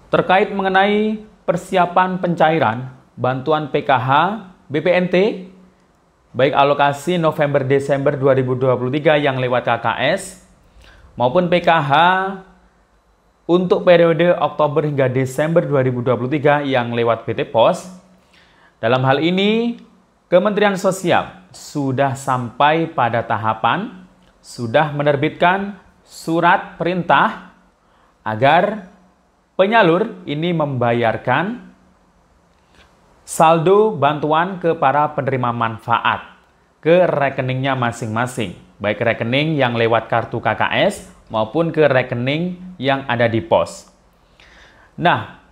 terkait mengenai persiapan pencairan bantuan PKH BPNT baik alokasi November-Desember 2023 yang lewat KKS maupun PKH untuk periode Oktober hingga Desember 2023 yang lewat PT Pos. Dalam hal ini, Kementerian Sosial sudah sampai pada tahapan sudah menerbitkan surat perintah agar penyalur ini membayarkan saldo bantuan ke para penerima manfaat ke rekeningnya masing-masing, baik rekening yang lewat kartu KKS maupun ke rekening yang ada di pos. Nah,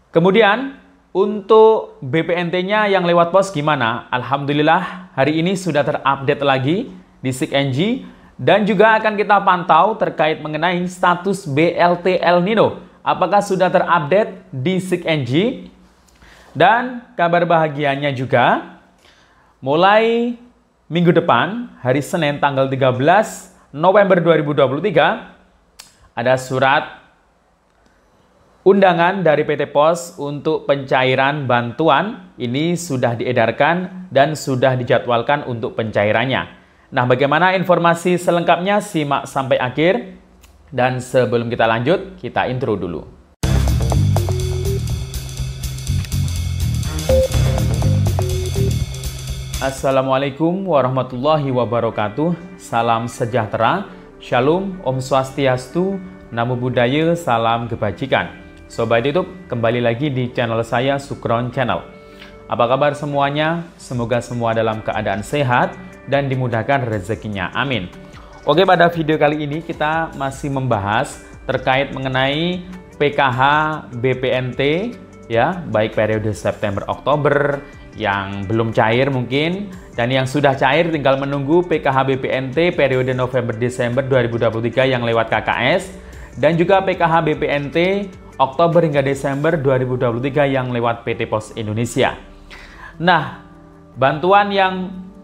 kemudian untuk BPNT-nya yang lewat pos gimana? Alhamdulillah hari ini sudah terupdate lagi di SIKNG dan juga akan kita pantau terkait mengenai status BLT El Nino. Apakah sudah terupdate di SIKNG? Dan kabar bahagianya juga, mulai minggu depan, hari Senin tanggal 13 November 2023, ada surat undangan dari PT Pos untuk pencairan bantuan. Ini sudah diedarkan dan sudah dijadwalkan untuk pencairannya. Nah, bagaimana informasi selengkapnya? Simak sampai akhir. Dan sebelum kita lanjut, kita intro dulu. Assalamualaikum warahmatullahi wabarakatuh. Salam sejahtera, Shalom, Om Swastiastu, Namo Buddhaya, salam kebajikan. Sobat YouTube, kembali lagi di channel saya, Sukron Channel. Apa kabar semuanya? Semoga semua dalam keadaan sehat dan dimudahkan rezekinya. Amin. Oke, pada video kali ini kita masih membahas terkait mengenai PKH BPNT ya, baik periode September Oktober yang belum cair mungkin dan yang sudah cair tinggal menunggu PKH BPNT periode November Desember 2023 yang lewat KKS dan juga PKH BPNT Oktober hingga Desember 2023 yang lewat PT Pos Indonesia. Nah, bantuan yang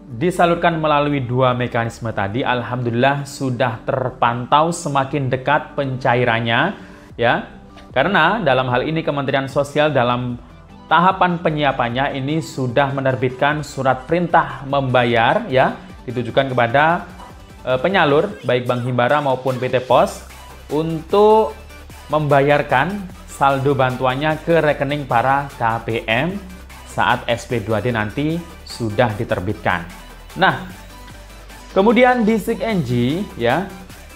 disalurkan melalui dua mekanisme tadi, alhamdulillah sudah terpantau semakin dekat pencairannya ya. Karena dalam hal ini Kementerian Sosial dalam tahapan penyiapannya ini sudah menerbitkan surat perintah membayar ya, ditujukan kepada penyalur baik Bank Himbara maupun PT Pos untuk membayarkan saldo bantuannya ke rekening para KPM saat SP2D nanti sudah diterbitkan. Nah, kemudian di SIKNG ya,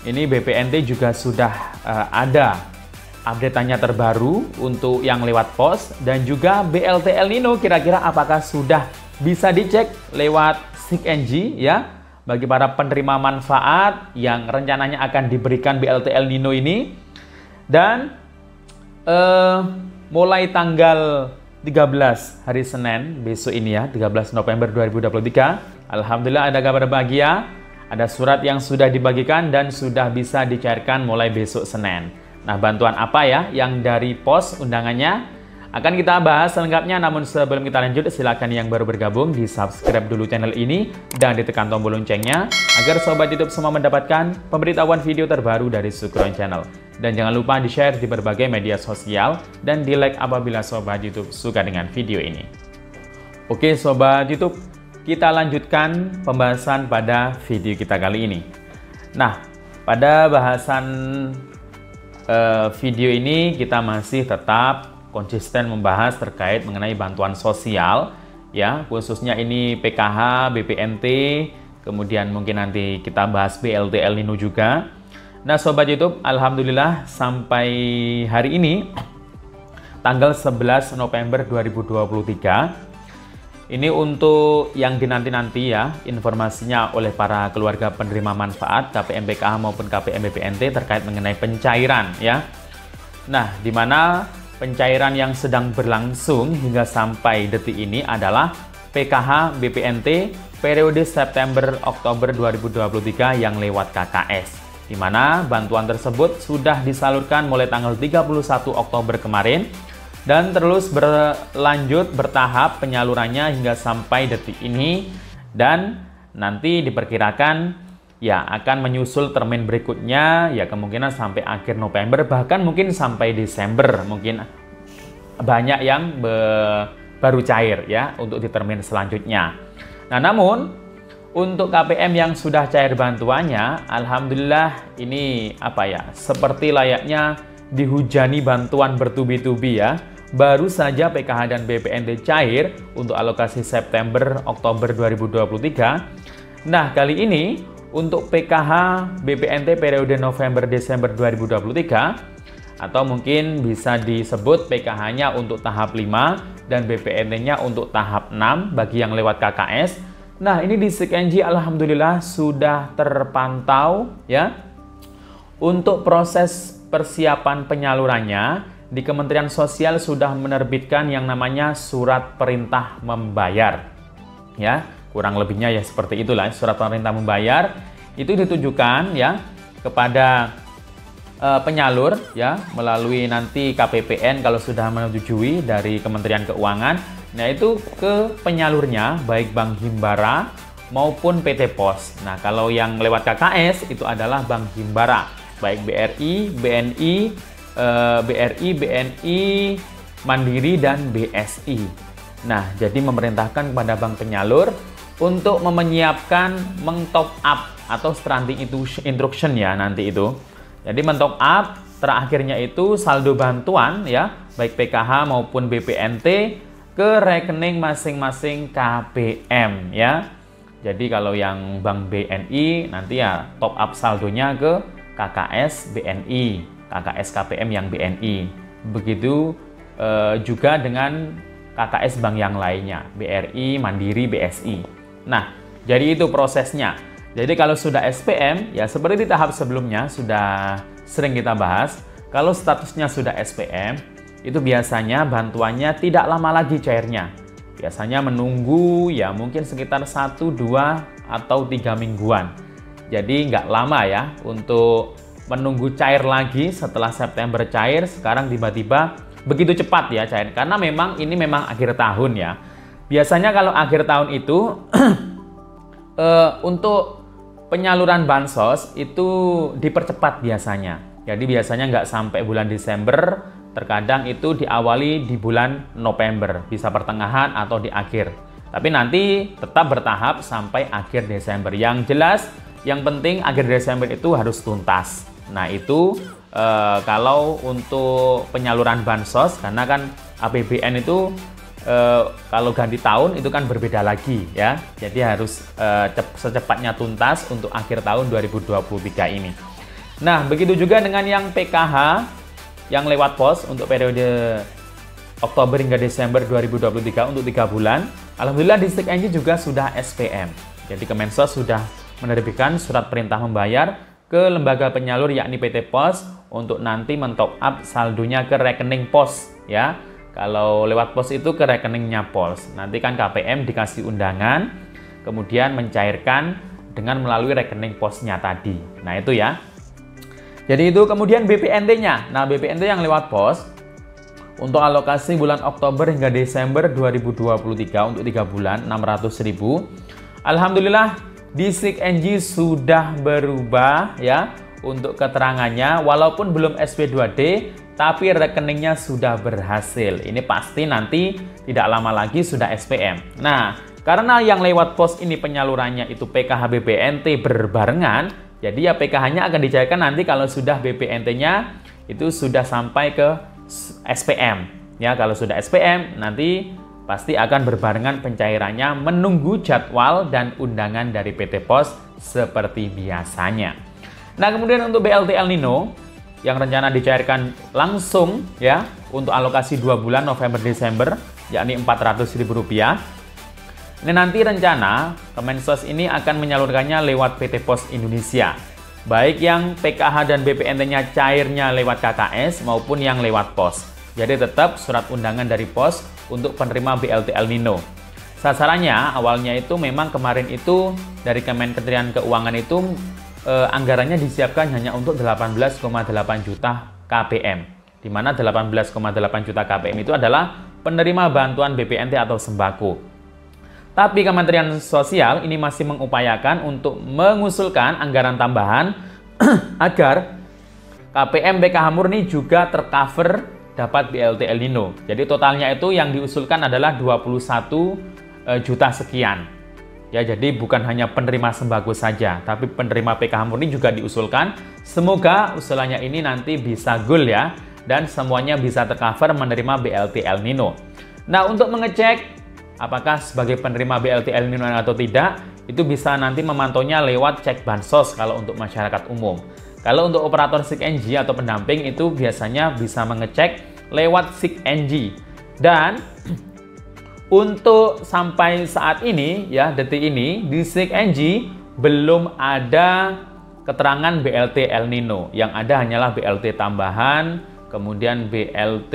ini BPNT juga sudah ada update-nya terbaru untuk yang lewat pos dan juga BLT El Nino kira-kira apakah sudah bisa dicek lewat SIKNG ya, bagi para penerima manfaat yang rencananya akan diberikan BLT El Nino ini. Dan mulai tanggal 13 hari Senin besok ini ya, 13 November 2023, alhamdulillah ada kabar bahagia, ada surat yang sudah dibagikan dan sudah bisa dicairkan mulai besok Senin. Nah, bantuan apa ya yang dari pos undangannya akan kita bahas selengkapnya, namun sebelum kita lanjut silakan yang baru bergabung di subscribe dulu channel ini dan ditekan tombol loncengnya agar sobat YouTube semua mendapatkan pemberitahuan video terbaru dari Sukron Channel. Dan jangan lupa di-share di berbagai media sosial dan di-like apabila sobat YouTube suka dengan video ini. Oke sobat YouTube, kita lanjutkan pembahasan pada video kita kali ini. Nah, pada bahasan video ini kita masih tetap konsisten membahas terkait mengenai bantuan sosial ya, khususnya ini PKH, BPNT, kemudian mungkin nanti kita bahas BLT El Nino juga. Nah sobat YouTube, alhamdulillah sampai hari ini tanggal 11 November 2023 ini untuk yang dinanti-nanti ya, informasinya oleh para keluarga penerima manfaat KPM PKH maupun KPM BPNT terkait mengenai pencairan ya. Nah, di mana pencairan yang sedang berlangsung hingga sampai detik ini adalah PKH BPNT periode September Oktober 2023 yang lewat KKS. Di mana bantuan tersebut sudah disalurkan mulai tanggal 31 Oktober kemarin dan terus berlanjut bertahap penyalurannya hingga sampai detik ini, dan nanti diperkirakan ya akan menyusul termin berikutnya, ya kemungkinan sampai akhir November, bahkan mungkin sampai Desember, mungkin banyak yang baru cair ya untuk di termin selanjutnya. Nah, namun untuk KPM yang sudah cair bantuannya, alhamdulillah ini seperti layaknya dihujani bantuan bertubi-tubi ya. Baru saja PKH dan BPNT cair untuk alokasi September Oktober 2023. Nah, kali ini untuk PKH BPNT periode November Desember 2023, atau mungkin bisa disebut PKH-nya untuk tahap 5 dan BPNT-nya untuk tahap 6 bagi yang lewat KKS. Nah, ini di SIG-NG alhamdulillah sudah terpantau ya. Untuk proses persiapan penyalurannya, di Kementerian Sosial sudah menerbitkan yang namanya surat perintah membayar. Ya, kurang lebihnya ya seperti itulah, surat perintah membayar itu ditujukan ya kepada penyalur ya melalui nanti KPPN kalau sudah menyetujui dari Kementerian Keuangan. Nah, itu ke penyalurnya baik Bank Himbara maupun PT Pos. Nah, kalau yang lewat KKS itu adalah Bank Himbara, baik BRI, BNI, Mandiri dan BSI. Nah, jadi memerintahkan kepada bank penyalur untuk menyiapkan meng-top up atau stranding instruction ya nanti itu. Jadi men-top up terakhirnya itu saldo bantuan ya, baik PKH maupun BPNT ke rekening masing-masing KPM ya. Jadi kalau yang Bank BNI nanti ya top up saldonya ke KKS BNI, KKS KPM yang BNI. Begitu juga dengan KKS bank yang lainnya, BRI, Mandiri, BSI. Nah, jadi itu prosesnya. Jadi kalau sudah SPM, ya seperti di tahap sebelumnya sudah sering kita bahas, kalau statusnya sudah SPM, itu biasanya bantuannya tidak lama lagi cairnya. Biasanya menunggu ya mungkin sekitar 1, 2, atau 3 mingguan. Jadi nggak lama ya untuk menunggu cair lagi setelah September cair, sekarang tiba-tiba begitu cepat ya cair. Karena memang ini memang akhir tahun ya. Biasanya kalau akhir tahun itu untuk penyaluran bansos itu dipercepat biasanya. Jadi biasanya nggak sampai bulan Desember, terkadang itu diawali di bulan November, bisa pertengahan atau di akhir. Tapi nanti tetap bertahap sampai akhir Desember. Yang jelas, yang penting akhir Desember itu harus tuntas. Nah itu kalau untuk penyaluran bansos, karena kan APBN itu kalau ganti tahun itu kan berbeda lagi ya. Jadi harus secepatnya tuntas untuk akhir tahun 2023 ini. Nah, begitu juga dengan yang PKH yang lewat pos untuk periode Oktober hingga Desember 2023 untuk 3 bulan. Alhamdulillah di SIG-NG juga sudah SPM. Jadi Kemensos sudah menerbitkan surat perintah membayar ke lembaga penyalur yakni PT Pos untuk nanti men-top up saldonya ke rekening pos ya. Kalau lewat pos itu ke rekeningnya pos. Nanti kan KPM dikasih undangan, kemudian mencairkan dengan melalui rekening posnya tadi. Nah itu ya. Jadi itu kemudian BPNT-nya. Nah BPNT yang lewat pos untuk alokasi bulan Oktober hingga Desember 2023 untuk 3 bulan 600.000. Alhamdulillah di SIG-NG sudah berubah ya untuk keterangannya, walaupun belum SP2D tapi rekeningnya sudah berhasil. Ini pasti nanti tidak lama lagi sudah SPM. Nah, karena yang lewat pos ini penyalurannya itu PKH BPNT berbarengan, jadi ya PKH-nya akan dicairkan nanti kalau sudah BPNT-nya itu sudah sampai ke SPM. Ya, kalau sudah SPM nanti pasti akan berbarengan pencairannya menunggu jadwal dan undangan dari PT Pos seperti biasanya. Nah, kemudian untuk BLT El Nino yang rencana dicairkan langsung ya untuk alokasi 2 bulan November-Desember yakni Rp400.000. Ini nanti rencana Kemensos ini akan menyalurkannya lewat PT Pos Indonesia. Baik yang PKH dan BPNT-nya cairnya lewat KKS maupun yang lewat pos. Jadi tetap surat undangan dari pos untuk penerima BLT El Nino. Sasarannya awalnya itu memang kemarin itu dari Kementerian Keuangan itu anggarannya disiapkan hanya untuk 18,8 juta KPM, di mana 18,8 juta KPM itu adalah penerima bantuan BPNT atau sembako. Tapi Kementerian Sosial ini masih mengupayakan untuk mengusulkan anggaran tambahan agar KPM PKH murni juga tercover dapat BLT El Nino. Jadi totalnya itu yang diusulkan adalah 21 juta sekian. Ya, jadi bukan hanya penerima sembako saja, tapi penerima PKH murni juga diusulkan. Semoga usulannya ini nanti bisa goal ya, dan semuanya bisa tercover menerima BLT El Nino. Nah, untuk mengecek apakah sebagai penerima BLT El Nino atau tidak, itu bisa nanti memantaunya lewat cek bansos kalau untuk masyarakat umum. Kalau untuk operator SIG-NG atau pendamping itu biasanya bisa mengecek lewat SIG-NG. Dan untuk sampai saat ini ya, detik ini di SIG-NG belum ada keterangan BLT El Nino. Yang ada hanyalah BLT tambahan, kemudian BLT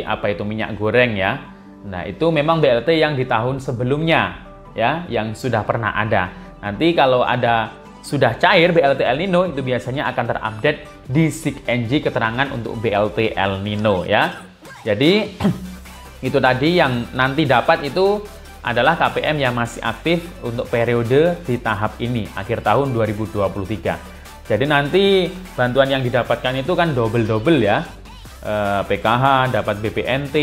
apa itu minyak goreng ya. Nah, itu memang BLT yang di tahun sebelumnya ya, yang sudah pernah ada. Nanti kalau ada sudah cair BLT El Nino itu biasanya akan terupdate di SIG-NG keterangan untuk BLT El Nino ya. Jadi itu tadi yang nanti dapat itu adalah KPM yang masih aktif untuk periode di tahap ini akhir tahun 2023. Jadi nanti bantuan yang didapatkan itu kan double ya. PKH, dapat BPNT,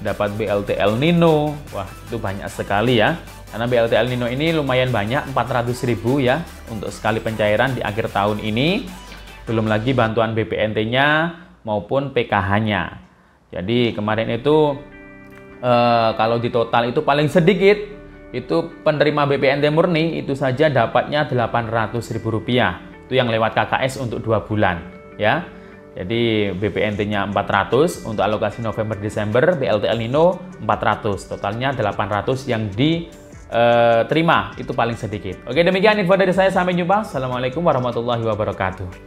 dapat BLT El Nino. Wah, itu banyak sekali ya. Karena BLT El Nino ini lumayan banyak, 400.000 ya untuk sekali pencairan di akhir tahun ini. Belum lagi bantuan BPNT-nya maupun PKH-nya. Jadi kemarin itu kalau di total itu paling sedikit itu penerima BPNT murni itu saja dapatnya Rp800.000. Itu yang lewat KKS untuk 2 bulan ya. Jadi BPNT-nya 400 untuk alokasi November Desember, BLT El Nino 400. Totalnya 800 yang diterima, itu paling sedikit. Oke, demikian info dari saya, sampai jumpa. Assalamualaikum warahmatullahi wabarakatuh.